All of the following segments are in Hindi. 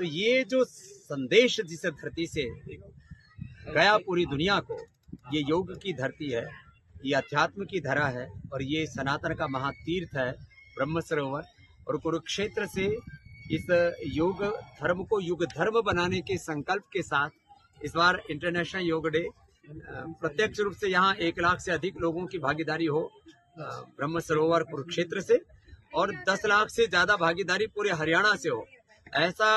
तो ये जो संदेश जिस धरती से गया पूरी दुनिया को, ये योग की धरती है, ये अध्यात्म की धरा है और ये सनातन का महातीर्थ है ब्रह्म सरोवर। और कुरुक्षेत्र से इस योग धर्म को युग धर्म बनाने के संकल्प के साथ इस बार इंटरनेशनल योग डे प्रत्यक्ष रूप से यहाँ 1 लाख से अधिक लोगों की भागीदारी हो ब्रह्म सरोवर कुरुक्षेत्र से, और 10 लाख से ज्यादा भागीदारी पूरे हरियाणा से हो। ऐसा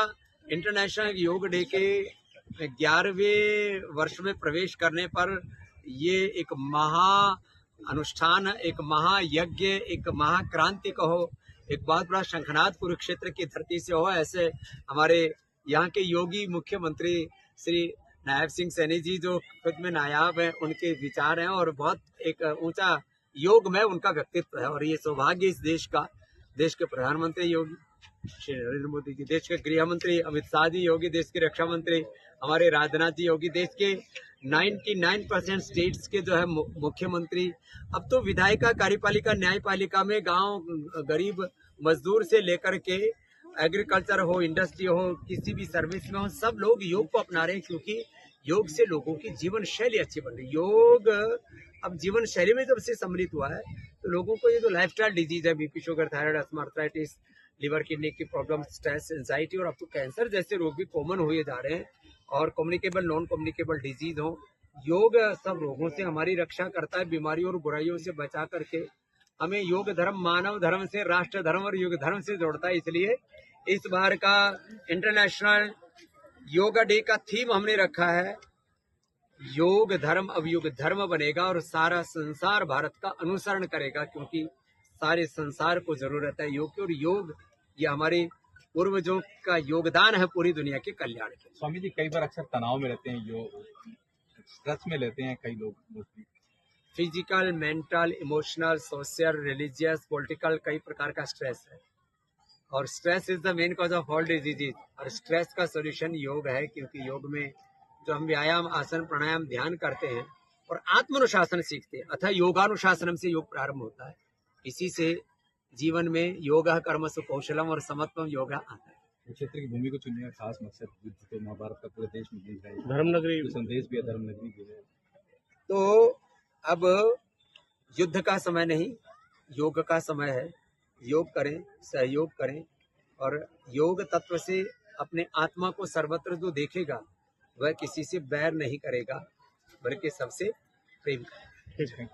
इंटरनेशनल योग डे के 11वें वर्ष में प्रवेश करने पर ये एक महा अनुष्ठान, एक महायज्ञ, एक महाक्रांति कहो, एक बहुत बड़ा शंखनाद कुरुक्षेत्र की धरती से हो। ऐसे हमारे यहाँ के योगी मुख्यमंत्री श्री नायब सिंह सैनी जी, जो खुद में नायाब हैं, उनके विचार हैं और बहुत एक ऊंचा योग में उनका व्यक्तित्व है। और ये सौभाग्य इस देश का, देश के प्रधानमंत्री योगी श्री नरेंद्र मोदी जी, देश के गृह मंत्री अमित शाह जी योगी, देश के रक्षा मंत्री हमारे राजनाथ जी योगी, देश के 99% स्टेट्स के जो है मुख्यमंत्री, अब तो विधायिका, कार्यपालिका, न्यायपालिका में गांव गरीब मजदूर से लेकर के एग्रीकल्चर हो, इंडस्ट्री हो, किसी भी सर्विस में हो, सब लोग योग को अपना रहे हैं, क्योंकि योग से लोगों की जीवन शैली अच्छी बन रही है। योग अब जीवन शैली में जब से सम्मिलित हुआ है तो लोगों को ये जो लाइफस्टाइल डिजीज है, BP, sugar, thyroid, asthma, arthritis, liver kidney की प्रॉब्लम, स्ट्रेस, एंजाइटी और अब तो कैंसर जैसे रोग भी कॉमन हुए जा रहे हैं, और कम्युनिकेबल नॉन कम्युनिकेबल डिजीज हो। योग सब रोगों से हमारी रक्षा करता है, बीमारियों और बुराइयों से बचा करके हमें योग धर्म मानव धर्म से, राष्ट्र धर्म और युग धर्म से जोड़ता है। इसलिए इस बार का इंटरनेशनल योगा डे का थीम हमने रखा है, योग धर्म अब युग धर्म बनेगा और सारा संसार भारत का अनुसरण करेगा, क्योंकि सारे संसार को जरूरत है योग की, और योग ये हमारे पूर्वजों का योगदान है पूरी दुनिया के कल्याण के। स्वामी जी, कई बार अक्सर तनाव में रहते हैं, योग स्ट्रेस में लेते हैं कई लोग, physical, mental, emotional, social, religious, political, कई प्रकार का स्ट्रेस है, और stress is the main cause of all diseases. और स्ट्रेस का सॉल्यूशन योग है, क्योंकि योग में जो हम व्यायाम, आसन, प्राणायाम, ध्यान करते हैं और आत्मानुशासन सीखते हैं, अतः योगानुशासनम से योग प्रारंभ होता है। इसी से जीवन में योगा कर्मसु कौशलम और समत्वम योगा आता है। क्षेत्र की भूमि को चुनने का खास मकसद युद्ध तो महाभारत का पूरे देश में भी है, धर्मनगरी संदेश भी है, धर्मनगरी भी है। तो अब युद्ध का समय नहीं, योग का समय है। योग करें, सहयोग करें, और योग तत्व से अपने आत्मा को सर्वत्र जो देखेगा वह किसी से बैर नहीं करेगा, बल्कि सबसे प्रेम करेगा।